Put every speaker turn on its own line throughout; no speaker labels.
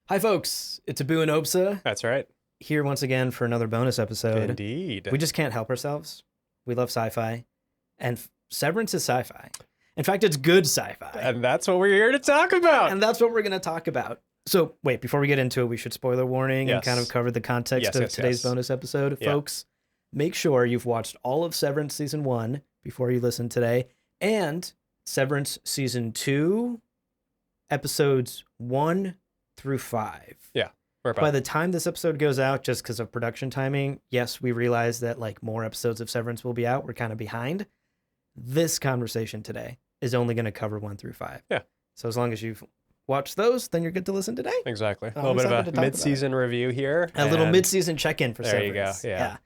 Hi, folks. It's Abu and Obsa
That's right.
here once again for another bonus episode.
Indeed.
We just can't help ourselves. We love sci-fi, and Severance is sci-fi. In fact, it's good sci-fi,
And that's what we're here to talk about.
and that's what we're going to talk about. So, wait, before we get into it, we should spoiler warning and kind of
Yes.
cover the context of today's bonus episode.
Yeah.
Folks, make sure you've watched all of Severance Season 1 before you listen today, and Severance Season 2, Episodes 1 through 5.
We're
By
about
the time this episode goes out, just because of production timing, yes, we realize that like more episodes of Severance will be out. We're kind of behind. This conversation today is only going to cover 1 through 5.
Yeah.
So as long as you've watched those, then you're good to listen today.
exactly. A
I'm
little bit
excited
of
to
a
talk about
mid-season review here.
A little
and,
mid-season check-in for
There you go,
Severance.
yeah.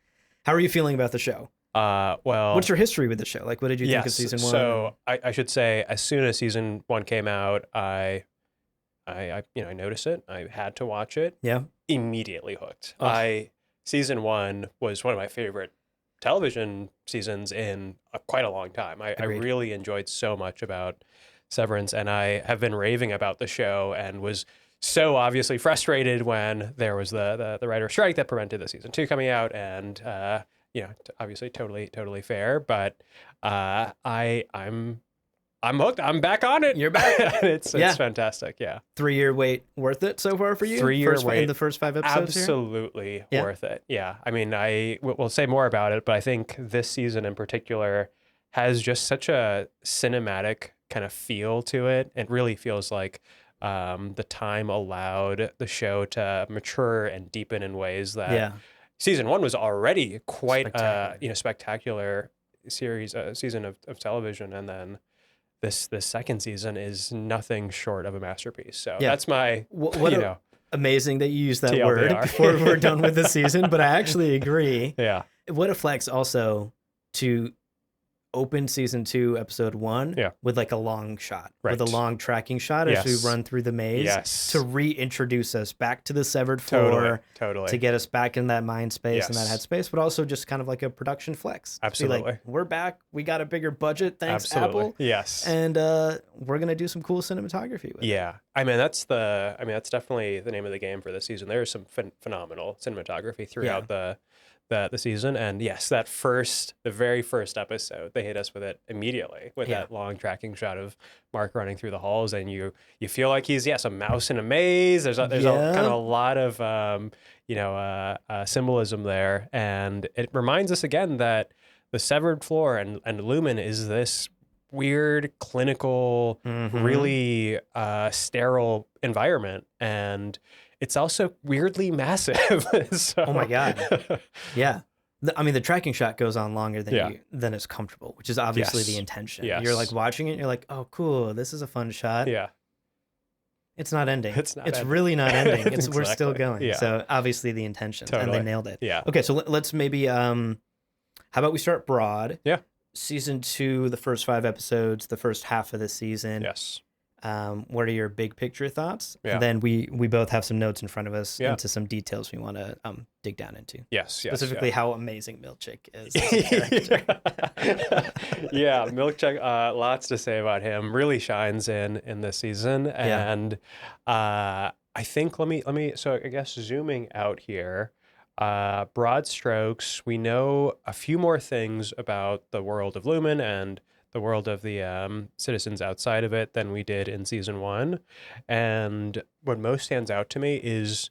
How are you feeling about the show?
Well,
What's your history with the show? Like, what did you think of
yes.
season 1?
So I should say, as soon as season 1 came out, I noticed it. I had to watch it.
Yeah.
Immediately hooked.
Ugh.
Season 1 was one of my favorite television seasons in quite a long time. I
Agreed.
really enjoyed so much about Severance, and I have been raving about the show and was so obviously frustrated when there was the writer strike that prevented the season 2 coming out, and obviously totally fair, but I'm hooked. I'm back on it.
You're back.
It's
Yeah.
fantastic. Yeah.
3-year wait worth it so far for you?
3-year wait.
In the first 5 episodes here?
Absolutely
Yeah.
worth it. Yeah. I mean, we'll say more about it, but I think this season in particular has just such a cinematic kind of feel to it. It really feels like the time allowed the show to mature and deepen in ways that
Yeah.
season 1 was already quite
Spectacular.
spectacular season of television, and then this second season is nothing short of a masterpiece. So
Yeah.
that's my
What amazing that you use that
TLDR.
word before we're done with the season, but I actually agree.
yeah.
What a flex also to open season 2, episode 1
Yeah.
with like a long shot, with a
Right.
long tracking shot as
Yes.
we run through the maze
Yes.
to reintroduce us back to the severed floor,
Totally.
to get us back in that mind space and that
Yes.
head space, but also just kind of like a production flex. To be like,
Absolutely.
we're back. We got a bigger budget. Thanks,
Absolutely.
Apple.
Yes.
And we're going to do some cool cinematography with it.
Yeah. I mean, that's definitely the name of the game for this season. There's some phenomenal cinematography throughout the season. And yes, the very first episode, they hit us with it immediately with
Yeah.
that long tracking shot of Mark running through the halls, and you feel like he's a mouse in a maze. There's a
Yeah.
kind of a lot of symbolism there, and it reminds us again that the severed floor and Lumen is this weird clinical,
Mhm.
really sterile environment, and it's also weirdly massive. So,
Oh my God. Yeah. I mean, the tracking shot goes on longer than
Yeah.
than is comfortable, which is obviously
Yes.
the intention.
Yes.
You're like watching it, you're like, oh, cool, this is a fun shot.
yeah,
It's not ending.
It's not ending.
really not ending. We're still
Exactly.
going.
Yeah.
So obviously the intention, and
Totally.
they nailed it.
yeah,
Okay, so let's maybe how about we start broad?
Yeah.
Season 2, the first 5 episodes, the first half of the season.
yes,
What are your big picture thoughts?
Yeah.
And then we both have some notes in front of us
Yeah.
into some details we want to dig down into.
yes,
Specifically, how amazing Milchick is as a character.
yeah, Milkcheck, lots to say about him. Really shines in this season,
Yeah.
and I think let me. So I guess zooming out here, broad strokes, we know a few more things about the world of Lumen and the world of the citizens outside of it than we did in season 1, and what most stands out to me is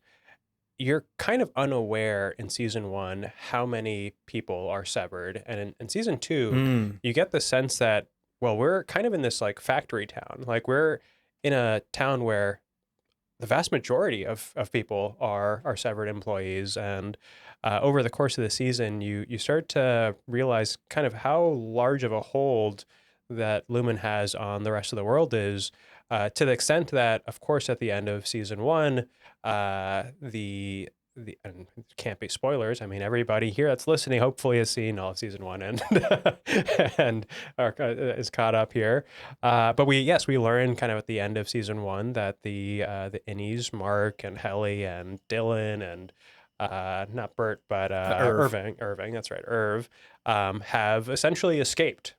you're kind of unaware in season 1 how many people are severed, and in season 2
Mm,
you get the sense that, well, we're kind of in this like factory town, like we're in a town where the vast majority of people are severed employees, and over the course of the season you start to realize kind of how large of a hold that Lumen has on the rest of the world is, to the extent that, of course, at the end of season 1, the and it can't be spoilers. I mean, everybody here that's listening hopefully has seen all of season 1 and and is caught up here. But we learn kind of at the end of season 1 that the innies, Mark and Helly and Dylan and not Bert, but
Irv.
Irving. That's right, Irv, have essentially escaped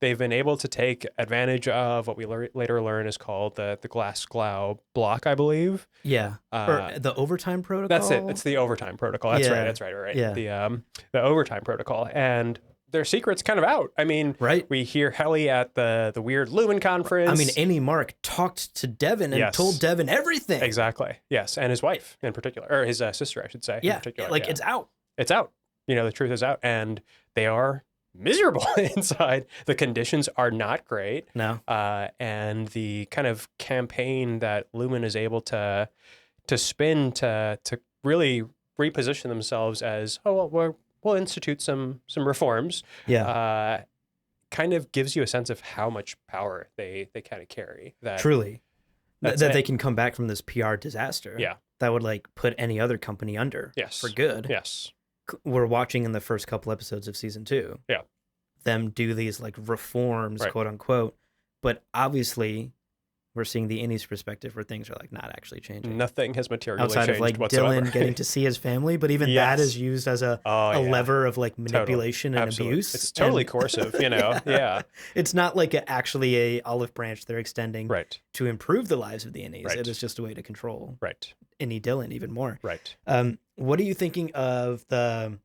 they've been able to take advantage of what we later learn is called the Glass-Glau block, I believe.
Yeah. Or the overtime protocol.
That's it. It's the overtime protocol. That's right. That's right.
Yeah.
The overtime protocol, and their secret's kind of out. I mean,
right.
We hear Helly at the weird Lumen conference.
I mean, Annie Mark talked to Devin and told Devin everything.
Exactly. Yes, and his wife in particular, or his sister, I should say.
Yeah.
In particular.
Like it's out.
It's out. You know, the truth is out, and they are miserable inside. The conditions are not great.
No.
And the kind of campaign that Lumen is able to spin to really reposition themselves as, oh, well, we'll institute some reforms.
Yeah.
Kind of gives you a sense of how much power they kind of carry. That
truly, that they can come back from this PR disaster.
Yeah.
That would like put any other company under.
Yes.
For good.
Yes.
We're watching in the first couple episodes of season 2.
Yeah.
Them do these like reforms, quote unquote, but obviously we're seeing the Innie's perspective where things are like not actually changing.
Nothing has materially
outside
changed
of like
whatsoever.
Dylan getting to see his family, but even that is used as a lever of like manipulation and abuse.
It's totally coercive, you know. Yeah,
it's not like actually a olive branch they're extending to improve the lives of the Innies.
Right.
It is just a way to control
Innie
Dylan even more.
Right.
What are you thinking of the?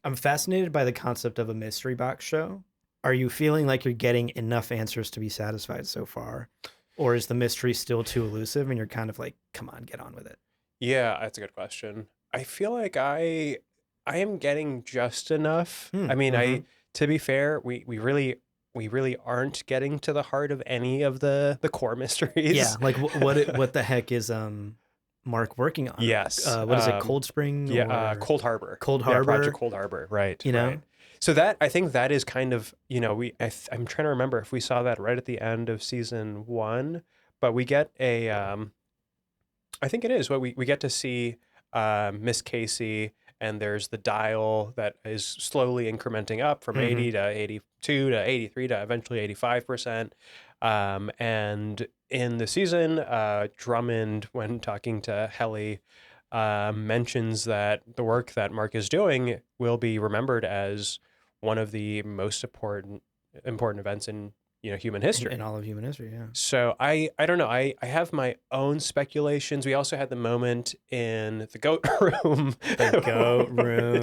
I'm fascinated by the concept of a mystery box show. Are you feeling like you're getting enough answers to be satisfied so far? Or is the mystery still too elusive and you're kind of like, come on, get on with it?
Yeah, that's a good question. I feel like I am getting just enough. I mean, to be fair, we really aren't getting to the heart of any of the core mysteries.
Yeah, like what the heck is Mark working on?
Yes.
What is it, Cold Spring?
Yeah, Cold Harbor.
Cold Harbor.
Yeah, Project Cold Harbor, right.
You know?
Right. So I think that is kind of, you know, I'm trying to remember if we saw that right at the end of season 1, but we get I think it is, we get to see Miss Casey, and there's the dial that is slowly incrementing up from 80 to 82 to 83 to eventually 85%. And in the season, Drummond, when talking to Helly, mentions that the work that Mark is doing will be remembered as one of the most important events in, you know, human history.
In all of human history, yeah.
So I don't know. I have my own speculations. We also had the moment in the goat room.
The goat room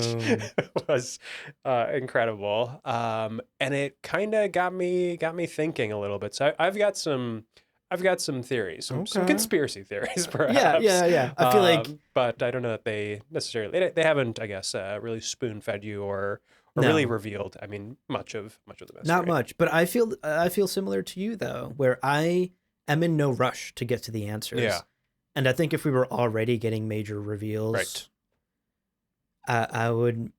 which was incredible. And it kind of got me thinking a little bit. So I've got some theories, some conspiracy theories, perhaps.
Yeah. I feel like,
but I don't know that they necessarily they haven't, I guess, really spoon fed you or really revealed. I mean, much of the mystery.
Not much, but I feel similar to you though, where I am in no rush to get to the answers.
Yeah,
and I think if we were already getting major reveals, I would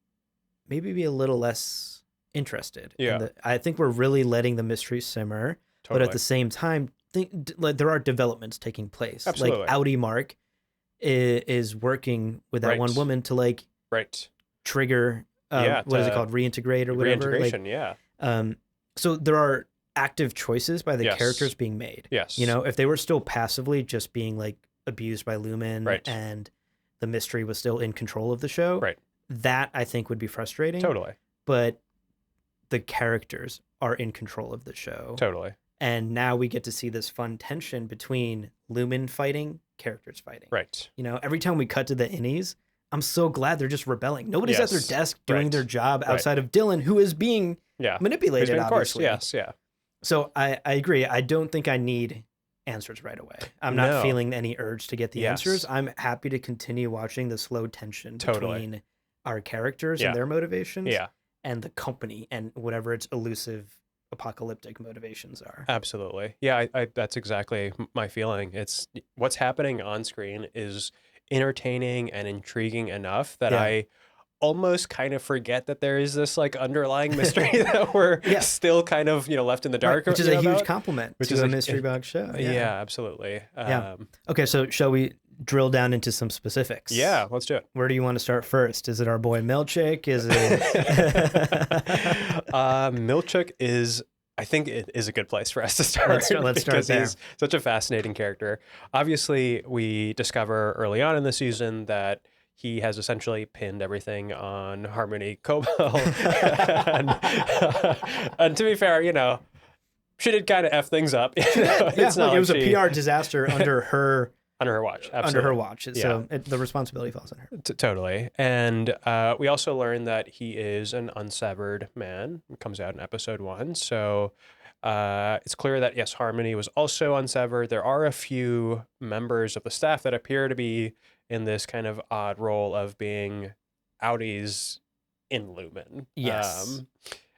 maybe be a little less interested.
Yeah,
I think we're really letting the mystery simmer, but at the same time, there are developments taking place.
Absolutely.
Like Audi Mark is working with that one woman to like trigger what is it called, reintegrate or whatever.
Reintegration,
so there are active choices by the characters being made.
Yes.
You know, if they were still passively just being like abused by Lumen and the mystery was still in control of the show, that I think would be frustrating.
Totally.
But the characters are in control of the show.
Totally.
And now we get to see this fun tension between Lumen fighting, characters fighting.
Right.
You know, every time we cut to the Innies, I'm so glad they're just rebelling. Nobody's at their desk doing their job outside of Dylan, who is being manipulated, obviously.
Yes, yeah.
So I agree. I don't think I need answers right away. I'm not feeling any urge to get the answers. I'm happy to continue watching the slow tension between our characters and their motivations and the company and whatever its elusive apocalyptic motivations are.
Absolutely. Yeah, I that's exactly my feeling. It's what's happening on screen is entertaining and intriguing enough that I almost kind of forget that there is this like underlying mystery that we're still kind of, you know, left in the dark.
Which is a huge compliment to a mystery box show.
Yeah, absolutely.
Okay, so shall we drill down into some specifics?
Yeah, let's do it.
Where do you want to start first? Is it our boy Milchick? Is it
Milchick is, I think it is a good place for us to start.
Let's start there.
He's such a fascinating character. Obviously, we discover early on in the season that he has essentially pinned everything on Harmony Cobell. and, and to be fair, she did kind of F things up.
Yeah,
It's not
look, it
like
was a PR disaster under her
under her watch. Absolutely.
under her watch.
Yeah.
So the responsibility falls on her.
Totally. And we also learned that he is an unsevered man. It comes out in episode 1. So it's clear that, yes, Harmony was also unsevered. There are a few members of the staff that appear to be in this kind of odd role of being outies in Lumen.
Yes.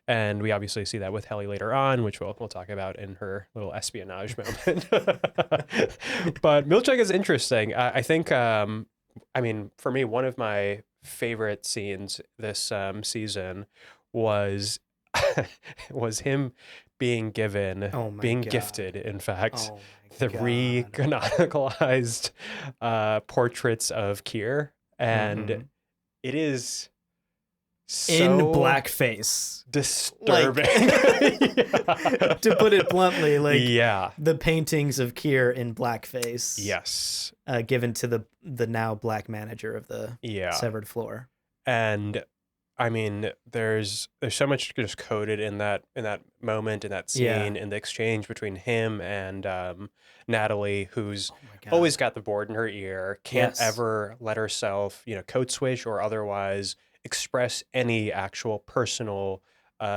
And we obviously see that with Helly later on, which we'll talk about in her little espionage moment. But Milchek is interesting. I think, for me, one of my favorite scenes this season was was him being given,
Oh my
being
God.
gifted, in fact,
Oh
the
my God.
re-canonicalized portraits of Kier. And
Mhm.
it is
In
so
blackface.
disturbing. Yeah.
To put it bluntly, like
Yeah.
the paintings of Kier in blackface.
Yes.
Given to the now black manager of the
Yeah.
severed floor.
And there's so much just coded in that moment, in that scene,
Yeah.
in the exchange between him and Natalie, who's
Oh my God.
always got the board in her ear, can't
Yes.
ever let herself, code switch or otherwise express any actual personal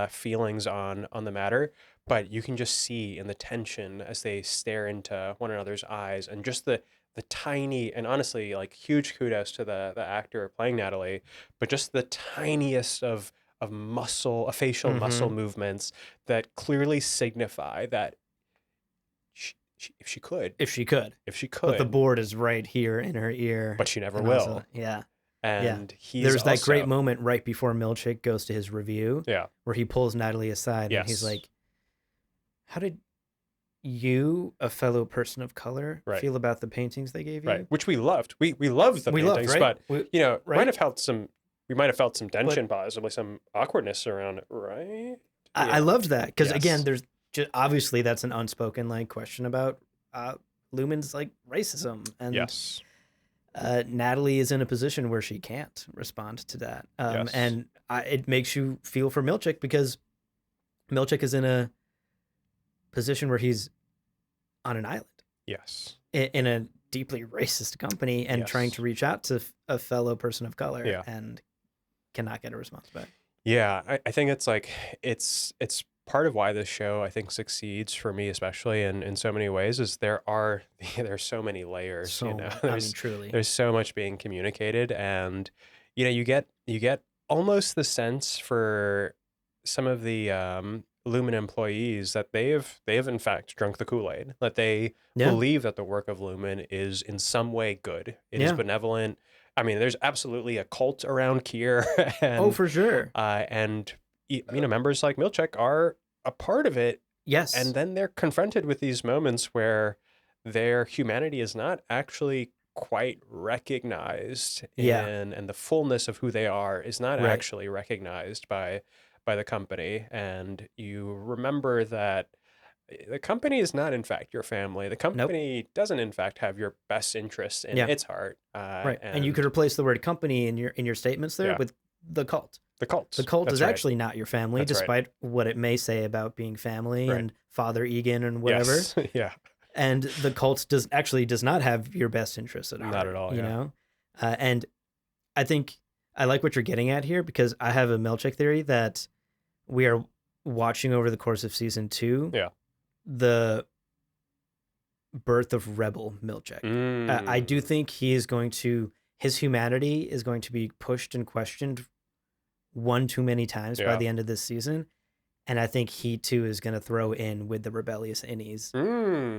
feelings on the matter. But you can just see in the tension as they stare into one another's eyes, and just the tiny, and honestly, like, huge kudos to the actor playing Natalie, but just the tiniest of muscle, facial muscle movements that clearly signify that if she could,
If she could. But the board is right here in her ear.
but she never
and
will.
also- yeah.
And
There's that great moment right before Milchek goes to his review.
Yeah.
Where he pulls Natalie aside and he's
Yes.
like, how did you, a fellow person of color,
Right.
feel about the paintings they gave you?
Right, which we loved. We loved the
We
paintings,
loved, right?
but
right?
we might have felt some tension, possibly some awkwardness around it, right?
I loved that because
Yes.
again, there's just obviously that's an unspoken question about Lumen's racism, and
Yes.
Natalie is in a position where she can't respond to that,
Yes.
and it makes you feel for Milchek because Milchek is in a position where he's on an island
Yes.
in a deeply racist company and trying
Yes.
to reach out to a fellow person of color
Yeah.
and cannot get a response back.
Yeah, I think it's it's part of why this show, I think, succeeds for me, especially in so many ways, is there's so many layers.
So truly,
There's so much being communicated, and you get almost the sense for some of the Lumen employees that they have in fact drunk the Kool-Aid, that they believe that the work of Lumen is in some way good. It is benevolent. There's absolutely a cult around Kier, and
for sure.
and members like Milchek are a part of it.
Yes.
And then they're confronted with these moments where their humanity is not actually quite recognized, and the fullness of who they are is not actually recognized by the company. And you remember that the company is not, in fact, your family. The company doesn't, in fact, have your best interests in its heart.
Right. And you could replace the word company in your statements there with the cult.
The cult.
The cult
That's
is actually not your family,
That's
despite what it may say about being family and Father Egan and whatever.
Yes. Yeah.
And the cult does not have your best interests at heart.
Not at all.
You know? And I think I like what you're getting at here, because I have a Milchek theory that we are watching over the course of season 2.
Yeah.
The birth of Rebel Milchek. I do think his humanity is going to be pushed and questioned one too many times by the end of this season. And I think he too is going to throw in with the rebellious innies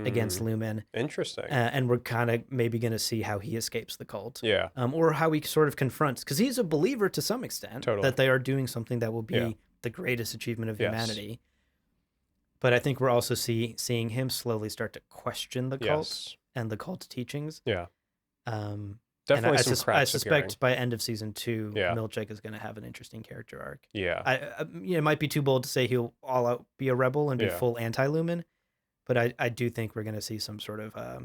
against Lumen.
Interesting.
And we're kind of maybe going to see how he escapes the cult.
Yeah.
Or how he sort of confronts, because he's a believer to some extent that they are doing something that will be the greatest achievement of humanity. But I think we're also seeing him slowly start to question the cult and the cult teachings.
Yeah.
Definitely
some cracks
I suspect
appearing.
by end of season 2, Milchek is going to have an interesting character arc.
Yeah.
It might be too bold to say he'll all out be a rebel and be full anti-Lumen, but I do think we're going to see some sort of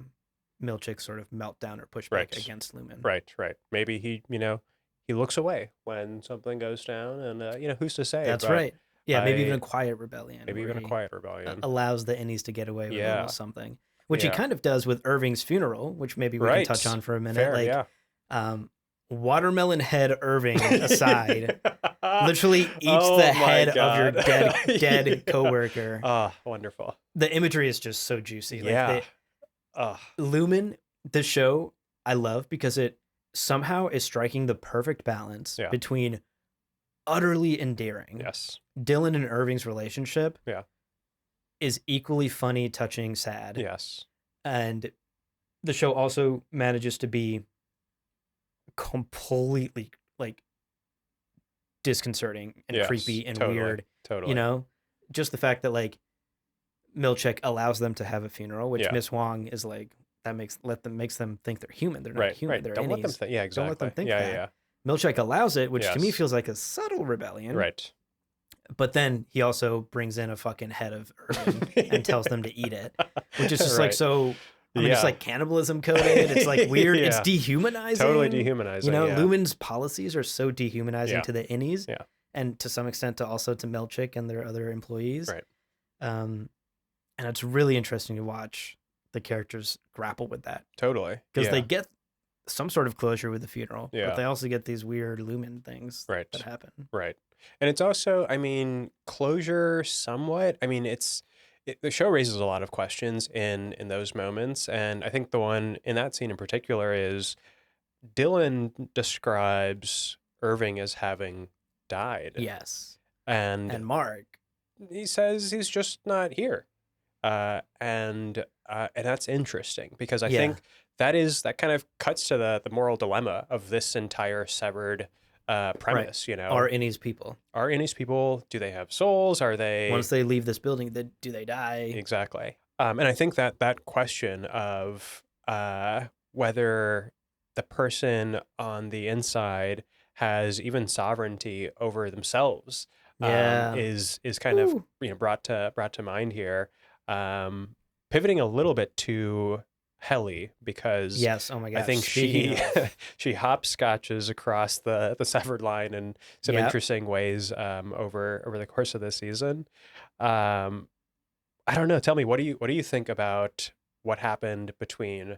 Milchick's sort of meltdown or pushback
Right.
against Lumen.
Right. Maybe he, he looks away when something goes down, and who's to say?
That's
but
right. Yeah, maybe even
I-
a quiet rebellion.
maybe
where
even a
he
quiet rebellion.
allows the innies to get away with a
Yeah.
little something, which he
Yeah.
kind of does with Irving's funeral, which maybe we can touch
Right.
on for a minute.
Fair,
like,
yeah.
Watermelon head Irving aside, literally eats
Oh
the
my
head of your
God.
dead
Yeah.
coworker.
Ah, wonderful.
The imagery is just so juicy. Like
Yeah.
Lumen, the show, I love because it somehow is striking the perfect balance
Yeah.
between utterly endearing.
Yes.
Dylan and Irving's relationship
Yeah.
is equally funny, touching, sad.
Yes.
And the show also manages to be completely like disconcerting and
Yes,
creepy and
totally,
weird.
Totally.
You know, just the fact that like Milchick allows them to have a funeral, which
Yeah.
Miss Wong is like that makes them think they're human. They're not
Right.
human.
Right.
They're
Don't let them
innies.
think. Yeah. Exactly.
Don't let them think
yeah.
that.
Yeah.
Milchick allows it, which to me
Yes.
feels like a subtle rebellion.
Right.
But then he also brings in a fucking head of Irving and tells them to eat it, which is just like
Right.
so. I mean, it's
Yeah.
like cannibalism coded. It's like weird. It's
Yeah.
dehumanizing.
Totally dehumanizing.
You know,
yeah.
Lumen's policies are so dehumanizing
Yeah.
to the innies,
Yeah.
and to some extent to also to Milchick and their other employees.
Right.
And it's really interesting to watch the characters grapple with that
Totally.
because
yeah.
they get some sort of closure with the funeral,
Yeah.
but they also get these weird Lumen things
Right.
that happen.
Right. And it's also, I mean, closure somewhat. I mean, the show raises a lot of questions in those moments, and I think the one in that scene in particular is Dylan describes Irving as having died.
Yes,
And
and Mark.
he says he's just not here. And that's interesting because I
Yeah.
think that kind of cuts to the moral dilemma of this entire severed premise. You know,
Are innies people?
are innies people? Do they have souls? Are they
Once they leave this building, do they die?
exactly? And I think that question of whether the person on the inside has even sovereignty over themselves
Yeah.
is kind of
Ooh.
brought to mind here. Pivoting a little bit to Helly because
Yes. Oh my god.
I think
Speaking
she
of-
she hopscotches across the severed line in some
Yep.
interesting ways over the course of this season. I don't know. Tell me, what do you think about what happened between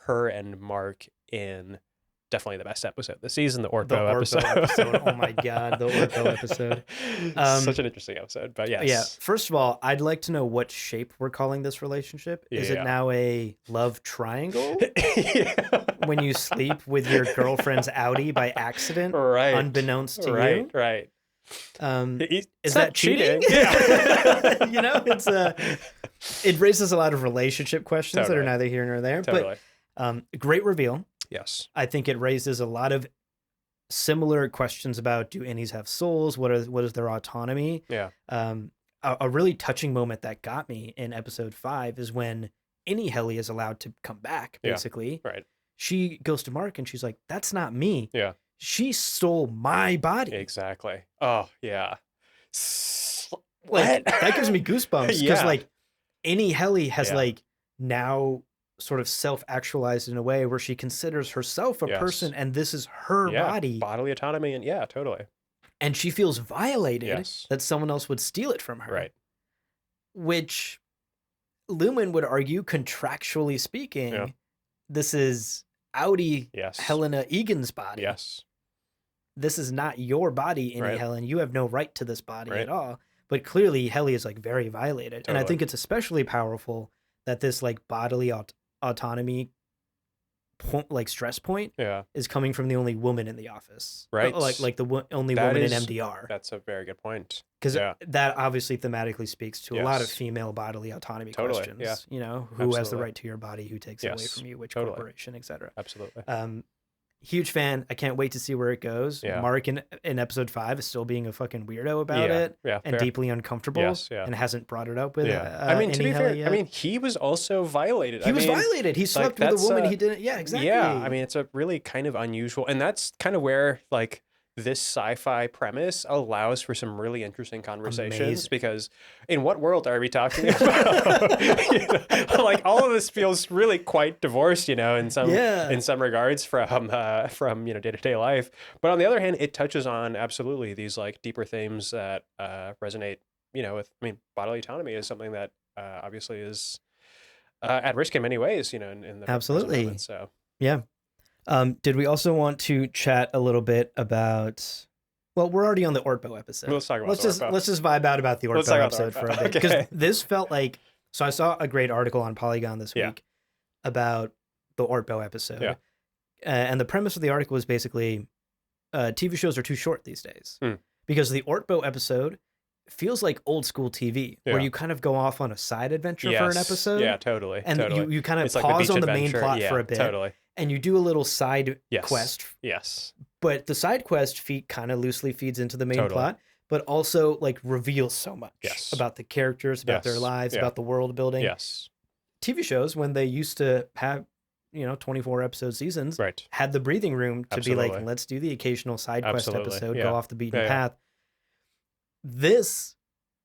her and Mark in definitely the best episode of the season, the Orko episode.
Oh my god, the Orko episode.
Such an interesting episode, but yes.
Yeah. First of all, I'd like to know what shape we're calling this relationship. Is it
Yeah.
now a love triangle
Yeah.
when you sleep with your girlfriend's Audi by accident,
Right.
unbeknownst to
right,
you?
Right.
Is
Is
that cheating?
Yeah.
You know, it raises a lot of relationship questions that are
Totally.
neither here nor there.
Totally.
But great reveal.
Yes.
I think it raises a lot of similar questions about do innies have souls? What is their autonomy?
Yeah.
A really touching moment that got me in episode 5 is when Innie Helly is allowed to come back.
Yeah.
Basically,
Right.
she goes to Mark and she's like, "That's not me.
Yeah.
She stole my body."
Exactly. Oh, yeah.
Like that gives me goosebumps because
Yeah.
like Innie Helly has
Yeah.
like now sort of self-actualized in a way where she considers herself a
Yes.
person and this is her
Yeah,
body.
bodily autonomy, and yeah, totally.
And she feels violated
Yes.
that someone else would steal it from her.
Right.
Which Lumen would argue, contractually speaking,
Yeah.
this is Audi
Yes.
Helena Egan's body.
Yes.
This is not your body, Innie
Right.
Helen. You have no right to this body
Right.
at all. But clearly, Helly is like very violated. And I
Totally.
think it's especially powerful that this like bodily autonomy like stress point
Yeah.
is coming from the only woman in the office.
Right.
Like the only
That
woman
is-
in MDR.
That's a very good point.
Because
Yeah.
that obviously thematically speaks to a lot of
Yes.
female bodily autonomy
Totally,
questions.
yeah.
You know, who has the
Absolutely.
right to your body, who takes it away
Yes,
from you, which
totally.
corporation, etc.
Absolutely.
Huge fan. I can't wait to see where it goes.
Yeah.
Mark in episode 5 is still being a fucking weirdo about
Yeah.
it
Yeah.
and
fair.
deeply uncomfortable
Yes, yeah.
and hasn't brought it up with
Yeah. I mean, to
Innie
be
Helly
fair,
yet.
I mean, he was also violated.
he was violated. He slept with a
that's,
woman he didn't. Yeah, exactly.
Yeah. I mean, it's a really kind of unusual, and that's kind of where like this sci-fi premise allows for some really interesting conversations
Amazing.
because in what world are we talking about? You know, like all of this feels really quite divorced, you know, in some regards from you know, day-to-day life. But on the other hand, it touches on absolutely these like deeper themes that resonate, you know, with, I mean, bodily autonomy is something that obviously is at risk in many ways, you know, in the present
Absolutely.
moment. So
Yeah. Did we also want to chat a little bit about? Well, we're already on the Ortbo episode.
let's talk about
Let's just vibe out about the
Let's talk
Ortbo
about the
episode for a
Ortbo.
bit because
Okay.
this felt like. So I saw a great article on Polygon this
Yeah.
week about the Ortbo episode,
Yeah.
And the premise of the article was basically, TV shows are too short these days because the Ortbo episode feels like old school TV, where
Yeah.
you kind of go off on a side adventure for an episode.
Yeah, totally.
And
totally.
you kind of
It's like the
pause
beach
on the main
adventure.
plot
Yeah,
for a bit,
totally.
and you do a little side
Yes.
quest.
Yes.
But the side quest kind of loosely feeds into the main
Totally.
plot, but also like reveals so much
Yes.
about the characters, about their
Yes.
lives,
Yeah.
about the world building.
Yes.
TV shows, when they used to have, 24 episode seasons,
Right.
had the breathing room to be
Absolutely.
like, let's do the occasional side quest
Absolutely.
episode,
Yeah.
go off the beaten
Yeah, yeah.
path. This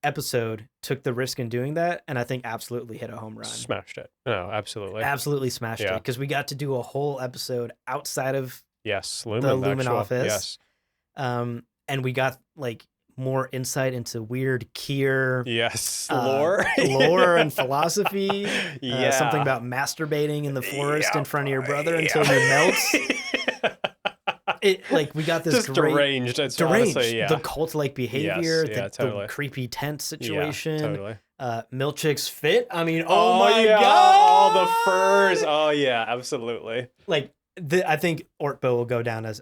episode took the risk in doing that, and I think absolutely hit a home run.
Smashed it. No, absolutely.
Absolutely smashed it,
Yeah.
because we got to do a whole episode outside of,
Yes. Lumen.
the Lumen
actual-
office.
Yes.
and we got like more insight into weird Kier
Yes.
uh,
Lore.
lore and philosophy.
Yeah.
Something about masturbating in the forest in
Yeah,
front of your brother
yeah.
until you melt. It like we got this
Just
great
deranged. It's
deranged
honestly, yeah.
the cult-like behavior,
yeah,
the
totally.
creepy tent
Yeah,
situation,
totally.
Milchick's fit. I mean, oh my
yeah.
god,
All the furs. Oh yeah, absolutely.
Like I think Ortbo will go down as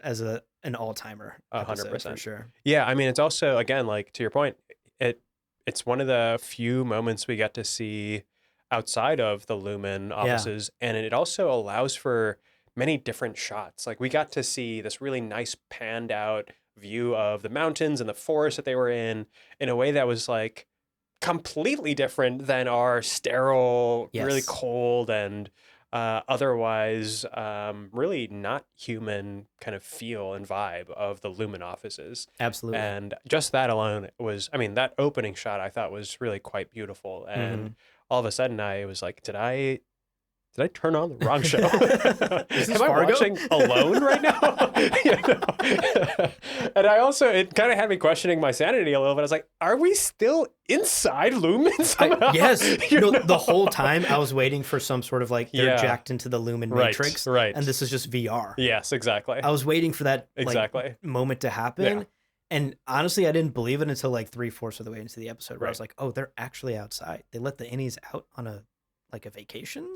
an all-timer.
100%.
for sure.
Yeah, I mean, it's also, again, like to your point, it's one of the few moments we get to see outside of the Lumen offices, and it also allows for many different shots. Like we got to see this really nice panned out view of the mountains and the forest that they were in a way that was like completely different than our sterile, really
Yes.
cold and otherwise really not human kind of feel and vibe of the Lumen offices.
Absolutely.
And just that alone was, I mean, that opening shot I thought was really quite beautiful. And all of a sudden I was like, did I turn on the wrong show?
Is this
Am I
Fargo?
watching Alone right now? You know? And I also, it kind of had me questioning my sanity a little bit. I was like, are we still inside Lumen somehow?
Yes.
You
No,
know?
the whole time I was waiting for some sort of like they're
Yeah.
jacked into the Lumen
Right,
Matrix,
right.
and this is just VR.
Yes, exactly.
I was waiting for that like,
Exactly.
moment to happen.
Yeah.
And honestly, I didn't believe it until like 3/4 of the way into the episode, where I
Right.
was like, "Oh, they're actually outside. They let the innies out on a vacation,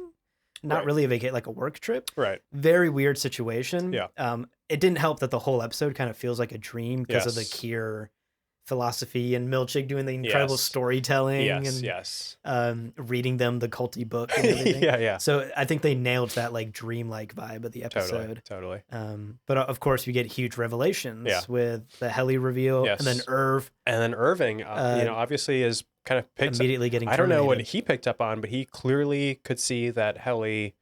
not
Right.
really a vacation, like a work trip."
Right.
Very weird situation.
Yeah.
It didn't help that the whole episode kind of feels like a dream because of the
Yes.
Kier philosophy and Milchick doing the incredible
Yes.
storytelling
Yes,
and
yes.
reading them the culty book and everything.
Yeah, yeah.
So I think they nailed that like dreamlike vibe of the episode.
Totally.
But of course, we get huge revelations
Yeah.
with the Heli reveal,
Yes.
and then Irv
And then Irving, obviously is kind of picks up.
immediately getting.
I don't know what
terminated.
he picked up on, but he clearly could see that Heli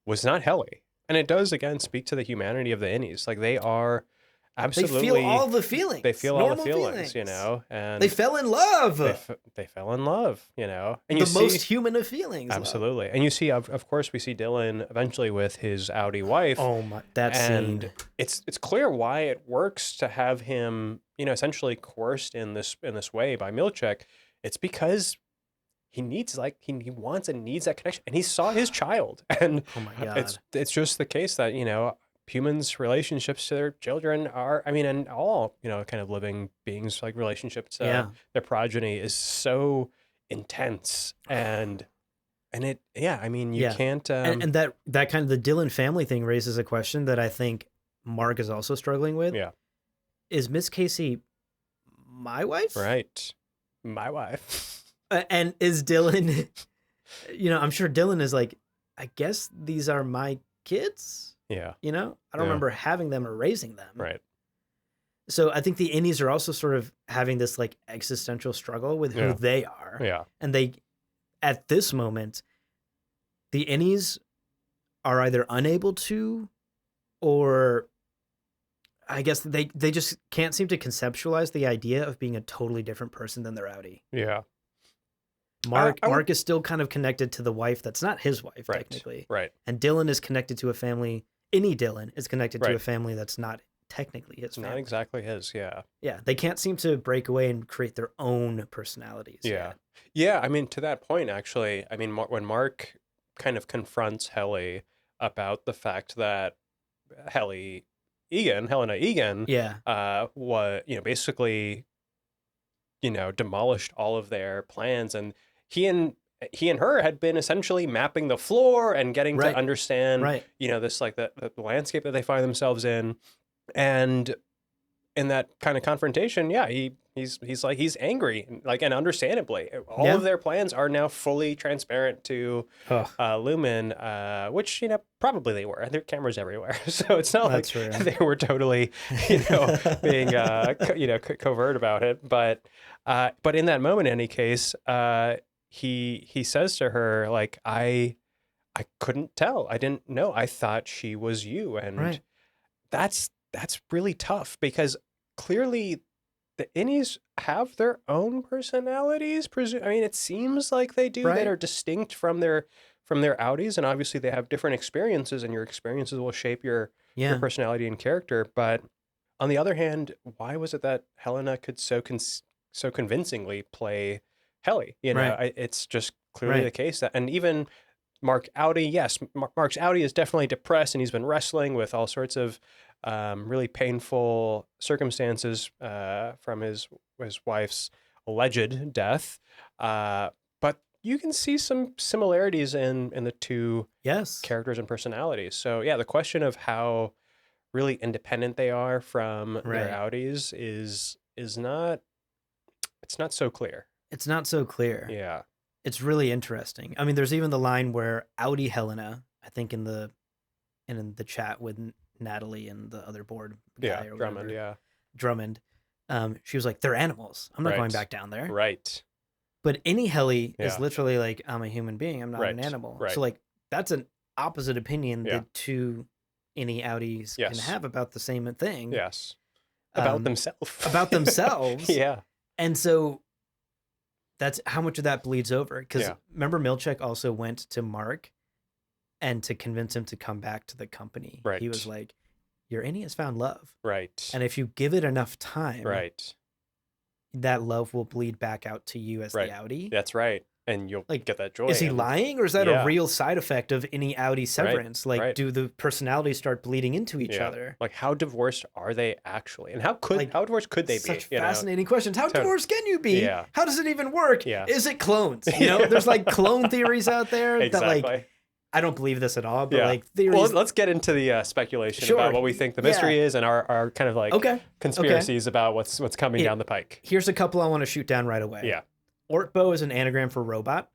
was not Heli. And it does, again, speak to the humanity of the innies. Like, they are absolutely...
They feel all the feelings.
They feel all the
normal
feelings, you know? And
They fell in love.
they fell in love, you know? And you
The
see,
most human of feelings. love.
absolutely. And you see, of course, we see Dylan eventually with his Audi wife.
Oh my, that
And
scene.
it's clear why it works to have him, essentially coerced in this way by Milchick. It's because he needs, like, he wants and needs that connection, and he saw his child, and
Oh my god.
it's just the case that humans' relationships to their children are, I mean, and all kind of living beings, like relationships to
Yeah.
their progeny is so intense, and it, yeah, I mean, you
Yeah.
can't
and that kind of the Dylan family thing raises a question that I think Mark is also struggling with.
Yeah.
Is Miss Casey my wife?
right, my wife.
And is Dylan, I'm sure Dylan is like, I guess these are my kids.
Yeah,
I don't
Yeah.
remember having them or raising them.
right.
So I think the innies are also sort of having this like existential struggle with who
Yeah.
they are.
Yeah,
And they, at this moment, the innies are either unable to, or I guess they just can't seem to conceptualize the idea of being a totally different person than their outie.
Yeah.
Mark
I would-
Mark is still kind of connected to the wife that's not his wife,
Right.
technically.
Right.
And Dylan is connected to a family. Any Dylan is connected to
Right.
a family that's not technically his
It's not
family.
exactly his. Yeah.
Yeah, they can't seem to break away and create their own personalities.
Yeah. Yeah. I mean, to that point, actually, I mean, when Mark kind of confronts Helena about the fact that Helena Egan,
Yeah.
was, basically, demolished all of their plans, and he and her had been essentially mapping the floor and getting
Right.
to understand,
Right.
this like the landscape that they find themselves in, and in that kind of confrontation, yeah, he's angry, and understandably, all
Yeah.
of their plans are now fully transparent to
Ugh.
Lumen, which probably they were. There are cameras everywhere, so it's not
That's
like
true.
they were totally being covert about it. But in that moment, in any case, he says to her, like, I couldn't tell, I didn't know, I thought she was you, and
Right.
that's really tough, because clearly the innies have their own personalities. I mean, it seems like they do,
Right.
that are distinct from their outies, and obviously they have different experiences, and your experiences will shape your
Yeah.
personality and character. But on the other hand, why was it that Helena could so convincingly play Helly?
Right.
It's just clearly
Right.
the case that, and even Mark Outie, yes, Mark's Outie is definitely depressed, and he's been wrestling with all sorts of really painful circumstances from his wife's alleged death. But you can see some similarities in the two
Yes.
characters and personalities. So yeah, the question of how really independent they are from their
Right.
outies is not, it's not so clear.
It's not so clear.
Yeah.
It's really interesting. I mean, there's even the line where outie Helena, I think in the chat with Natalie and the other board guy
Yeah.
or
Drummond.
whatever,
Yeah.
Drummond, she was like, they're animals. I'm not going
Right.
back down there.
Right.
But any Helly is
Yeah.
literally like, I'm a human being. I'm not an
Right.
animal.
Right.
So like, that's an opposite opinion
Yeah.
that two any outies can
Yes.
have about the same thing.
Yes. About
Um,
themselves.
about themselves.
Yeah.
And so that's how much of that bleeds over. Because
Yeah.
remember, Milchek also went to Mark and to convince him to come back to the company.
Right.
He was like, your innie has found love.
Right.
And if you give it enough time,
Right.
that love will bleed back out to you as
Right.
the outie.
That's right. And you'll
Like,
get that joy.
Is he
and-
lying, or is that
Yeah.
a real side effect of any outie severance? Like,
right.
do the personalities start bleeding into each
Yeah.
other?
Like, how divorced are they actually? And how
Like,
divorced could they
Such
be?
fascinating questions. How
Totally.
divorced can you be?
Yeah.
How does it even work?
Yeah.
Is it clones? There's like clone theories out there
Exactly.
that like, I don't believe this at all, but
Yeah.
like theories.
Well, let's get into the speculation
Sure.
about what we think the mystery
Yeah.
is, and our kind of like
Okay.
conspiracies about what's coming
Yeah.
down the pike.
Here's a couple I want to shoot down right away.
Yeah.
Ortbo is an anagram for robot.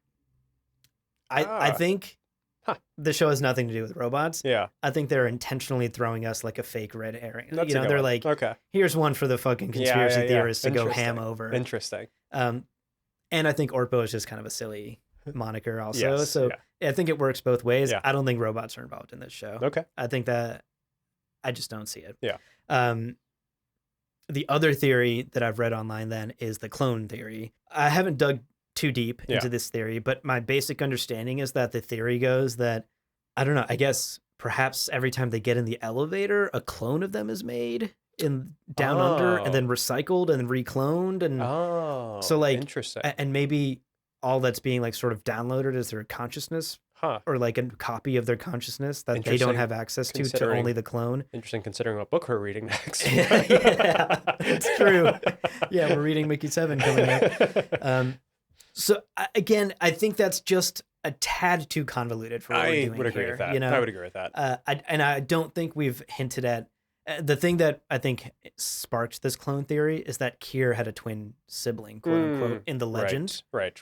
I
Ah.
think
Huh.
the show has nothing to do with robots.
Yeah.
I think they're intentionally throwing us like a fake red herring.
That's a good
They're
one.
like,
okay.
here's one for the fucking
Yeah,
conspiracy
yeah, yeah.
theorists to go ham
Interesting.
over.
Interesting.
And I think Ortbo is just kind of a silly moniker also.
Yes,
So
yeah.
I think it works both ways.
Yeah.
I don't think robots are involved in this show.
Okay.
I think that I just don't see it.
Yeah.
The other theory that I've read online then is the clone theory. I haven't dug too deep into
Yeah.
this theory, but my basic understanding is that the theory goes that, I don't know, I guess perhaps every time they get in the elevator, a clone of them is made in down under and then recycled and recloned. And
Oh.
So, like,
interesting.
and maybe all that's being like sort of downloaded is their consciousness
Huh.
or like a copy of their consciousness that they don't
Interesting,
have access to
considering-
only the clone.
Interesting, considering what book we're reading next.
Yeah, it's true. Yeah, we're reading Mickey 7 coming up. So again, I think that's just a tad too convoluted for what we're
I
doing
would agree
here,
with that.
You know?
I would agree with that.
I don't think we've hinted at the thing that I think sparked this clone theory is that Kier had a twin sibling, quote unquote, in the legend.
Right.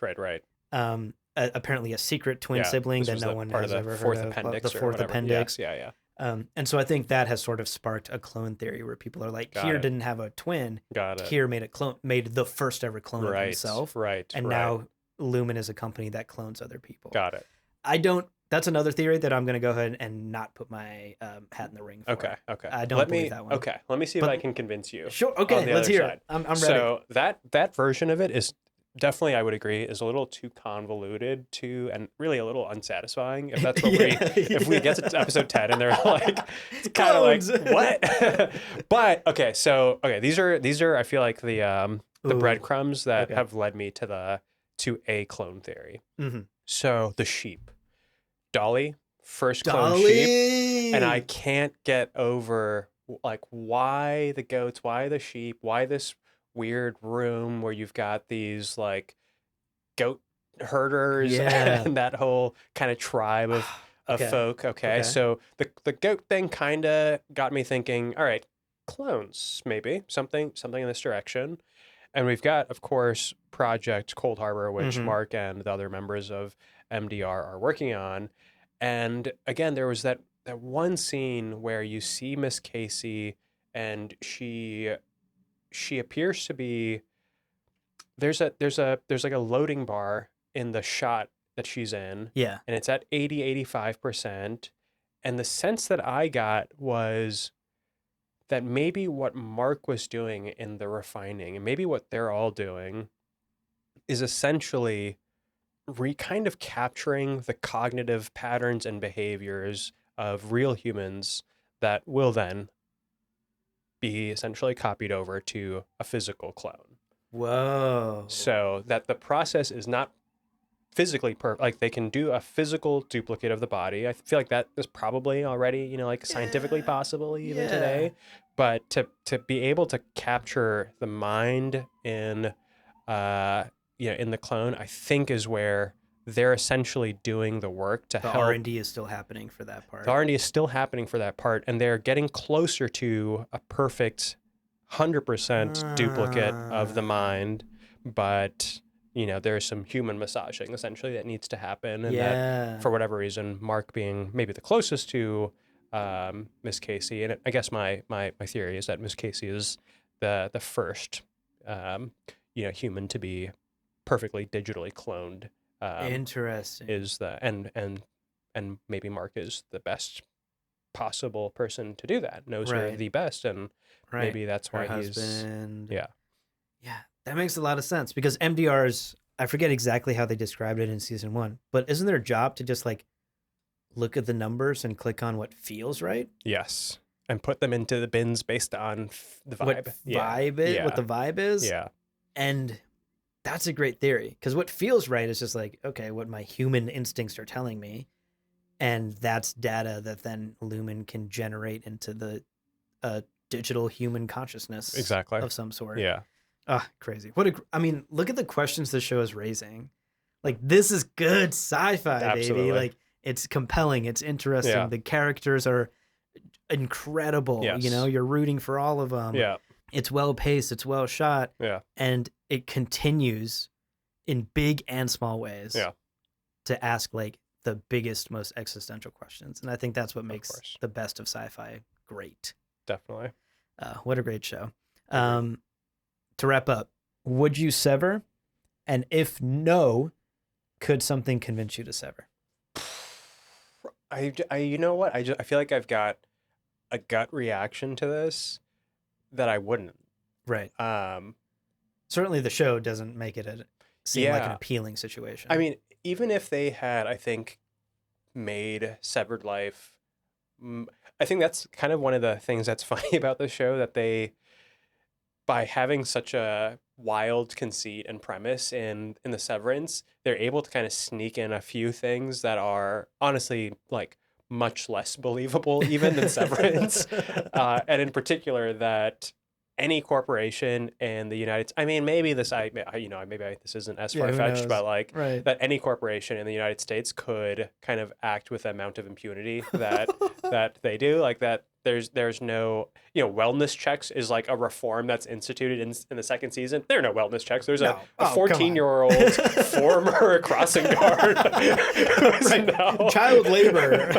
Apparently a secret twin
Yeah,
sibling
this
that
was
no
the
one
part
has
of the
ever
fourth
heard of.
appendix
The
or
fourth
whatever.
appendix.
Yeah.
And so I think that has sort of sparked a clone theory where people are like,
Got
Kier
it.
didn't have a twin.
Got it.
Kier made the first ever clone of
Right.
himself.
Right.
And
right.
now Lumen is a company that clones other people.
Got it.
I don't That's another theory that I'm going to go ahead and not put my hat in the ring for.
Okay. Okay.
I don't believe that one.
Okay. Let me see if
But-
I can convince you.
Sure.
on
Okay,
the
let's
other
hear
side.
it. I'm ready.
So that version of it is definitely, I would agree, is a little too convoluted and really a little unsatisfying. If that's what if we get to episode 10 and they're like, it's kind of like,
Clones.
what? But okay, these are I feel like the
Ooh,
breadcrumbs that
okay.
have led me to a clone theory.
Mhm.
So the sheep, Dolly, first clone sheep.
Dolly.
And I can't get over like why the goats, why the sheep, why this weird room where you've got these like goat herders
Yeah.
and that whole kind of tribe of
Okay.
folk. Okay. So the goat thing kind of got me thinking, all right, clones, maybe something in this direction. And we've got, of course, Project Cold Harbor, which
Mhm.
Mark and the other members of MDR are working on. And again, there was that one scene where you see Miss Casey and she appears to be there's like a loading bar in the shot that she's in,
Yeah.
and it's at 85%. And the sense that I got was that maybe what Mark was doing in the refining and maybe what they're all doing is essentially kind of capturing the cognitive patterns and behaviors of real humans that will then be essentially copied over to a physical clone.
Whoa.
So that the process is not physically like they can do a physical duplicate of the body. I feel like that is probably already, like scientifically possible even today. But to be able to capture the mind in in the clone, I think is where they're essentially doing the work to help.
The R&D is still happening for that part.
The R&D is still happening for that part, and they're getting closer to a perfect 100% duplicate of the mind, but there's some human massaging essentially that needs to happen, and that for whatever reason, Mark being maybe the closest to Miss Casey, and I guess my theory is that Miss Casey is the first human to be perfectly digitally cloned.
Interesting.
Is the and maybe Mark is the best possible person to do that, knows her the best, and maybe that's why
her
he's
husband.
Yeah,
that makes a lot of sense, because MDR's, I forget exactly how they described it in season 1, but isn't their job to just like look at the numbers and click on what feels right?
Yes, and put them into the bins based on the vibe.
What the vibe is.
Yeah,
and that's a great theory, because what feels right is just like, okay, what my human instincts are telling me, and that's data that then Lumen can generate into the digital human consciousness
exactly
of some sort.
Yeah.
Crazy. I mean, look at the questions the show is raising. Like, this is good sci-fi,
Absolutely.
baby. Like, it's compelling. It's interesting.
Yeah.
The characters are incredible.
Yes.
You're rooting for all of them.
Yeah.
It's well paced. It's well shot.
Yeah.
And it continues in big and small ways to ask like the biggest, most existential questions. And I think that's what makes the best of sci-fi great.
Definitely.
What a great show. To wrap up, would you sever? And if no, could something convince you to sever?
You know what? I feel like I've got a gut reaction to this that I wouldn't.
Right. Certainly the show doesn't make it seem like an appealing situation.
I mean, even if they had, I think, made Severed Life, I think that's kind of one of the things that's funny about the show, that they, by having such a wild conceit and premise in the Severance, they're able to kind of sneak in a few things that are honestly like much less believable even than Severance. And in particular, that any corporation in the maybe this isn't as far-fetched, but like that any corporation in the United States could kind of act with the amount of impunity that that they do, like that. There's no, wellness checks is like a reform that's instituted in the second season. There are no wellness checks. There's a 14-year-old former crossing guard
child labor,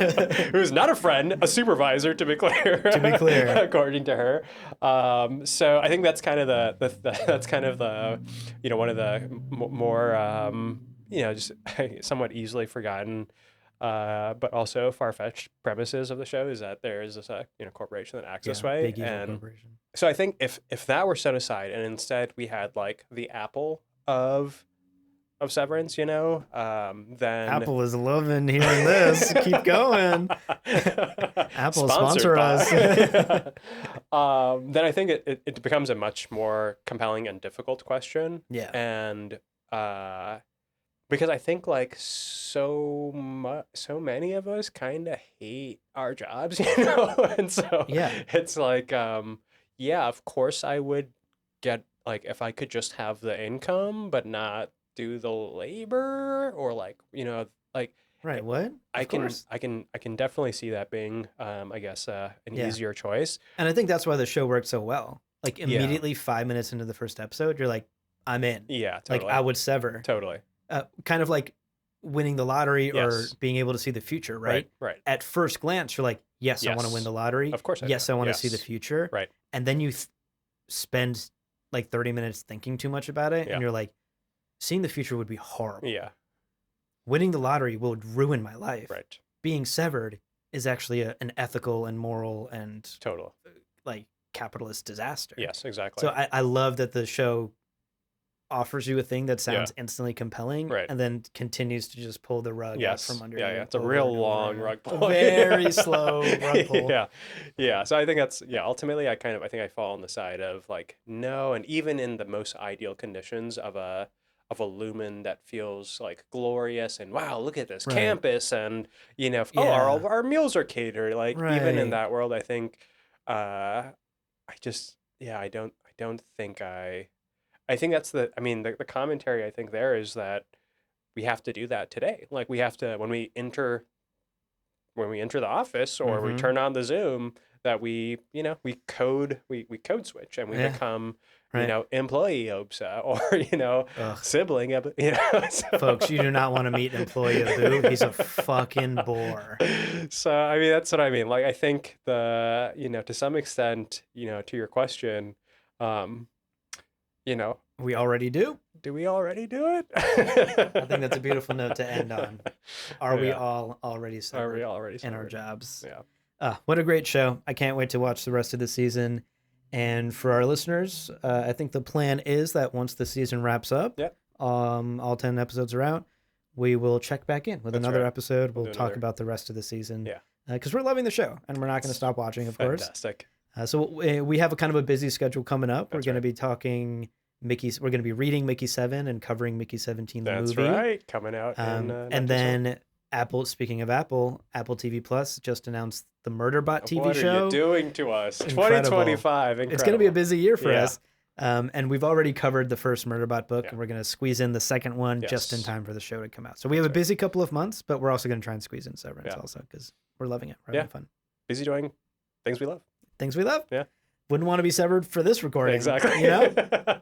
who's not a friend, a supervisor, to be clear. According to her. So I think that's kind of that's kind of the one of the more just somewhat easily forgotten but also far-fetched premises of the show is that there is this corporation that acts this way,
big evil
and
corporation.
so I think if that were set aside and instead we had like the Apple of Severance, then
Apple is loving hearing this. Keep going. Apple sponsor us.
Then I think it becomes a much more compelling and difficult question.
Yeah.
And because I think like so many of us kind of hate our jobs, and so
Yeah.
it's like yeah, of course I would get like if I could just have the income but not do the labor or like like
Right. What?
I
Of
can
course.
I can definitely see that being I guess an
Yeah.
easier choice.
And I think that's why the show works so well. Like
Yeah.
immediately 5 minutes into the first episode, you're like, I'm in.
Yeah,
Like
totally.
I would sever.
Totally.
Kind of like winning the lottery or
Yes.
being able to see the future, right?
Right.
At first glance, you're like, yes, I want to
Yes.
win the lottery.
Of course I
Yes,
do.
I want to see the
Yes.
future.
Right.
And then you spend like 30 minutes thinking too much about it.
Yeah.
And you're like, seeing the future would be horrible.
Yeah.
Winning the lottery would ruin my life.
Right.
Being severed is actually an ethical and moral and
Total.
like capitalist disaster.
Yes, exactly.
So I love that the show offers you a thing that sounds instantly compelling,
Right.
and then continues to just pull the rug
Yes.
out from under
Yeah,
you.
yeah. It's a
over
real
and over
long
again.
rug
A
pull.
very slow rug pull.
Yeah. Yeah. So I think that's ultimately I think I fall on the side of like no, and even in the most ideal conditions of a lumen that feels like glorious and wow, look at this
Right.
campus and
Yeah.
our meals are catered. Like even in
Right.
that world, I think I just I don't think I think that's the commentary I think there is that we have to do that today. Like we have to when we enter the office or we
Mhm.
turn on the Zoom that we code switch and we
Yeah.
become
Right.
employee OPSA or
Ugh.
sibling so-
Folks, you do not want to meet employee Abu. He's a fucking bore.
So I mean that's what I mean. Like I think the to some extent to your question,
We already do.
do we already do it?
I think that's a beautiful note to end on. Are we
Yeah.
all already
Are
severed
we already
in our
severed?
jobs?
Yeah.
What a great show. I can't wait to watch the rest of the season. And for our listeners, I think the plan is that once the season wraps up,
Yep.
all 10 episodes are out, we will check back in with
That's
another
right.
episode.
We'll
We'll
do
talk
another.
about the rest of the season.
Yeah.
Because we're loving the show and we're not going to
It's
stop watching, of course.
Fantastic.
So we have a kind of a busy schedule coming up.
That's
we're going to
right.
be talking Mickey's. We're going to be reading Mickey 7 and covering Mickey 17, the
That's
movie.
right. Coming out in
And
an episode.
then Apple, speaking of Apple TV Plus just announced the Murderbot TV
what
show.
are you doing to us?
Incredible.
2025.
It's going to be a
Incredible.
busy year for
Yeah.
us. And we've already covered the first Murderbot book,
Yeah.
and we're going to squeeze in the second one just in
Yes.
time for the show to come out. So we have a
That's right.
busy couple of months, but we're also going to try and squeeze in Severance
Yeah.
also because we're loving it. We're
Yeah.
having fun.
Busy doing things we love.
Things we love.
Yeah.
Wouldn't want to be severed for this recording.
Exactly.
You know?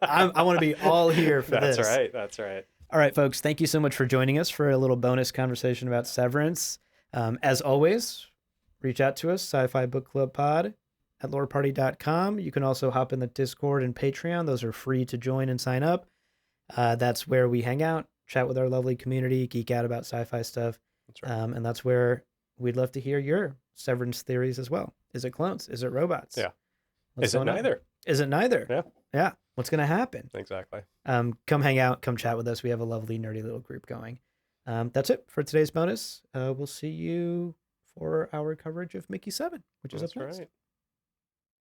I want to be all here for
That's
this.
right. That's right.
All right, folks. Thank you so much for joining us for a little bonus conversation about Severance. As always, reach out to us, Sci-Fi Book Club Pod at loreparty.com. You can also hop in the Discord and Patreon. Those are free to join and sign up. That's where we hang out, chat with our lovely community, geek out about sci-fi stuff.
That's right.
And that's where we'd love to hear your Severance theories as well. Is it clones? Is it robots?
Yeah.
What's
Is it
going on?
neither?
Is it neither?
Yeah.
Yeah. What's going to happen?
Exactly.
Come hang out, come chat with us. We have a lovely, nerdy little group going. That's it for today's bonus. We'll see you for our coverage of Mickey 7, which is
That's
up next.
right.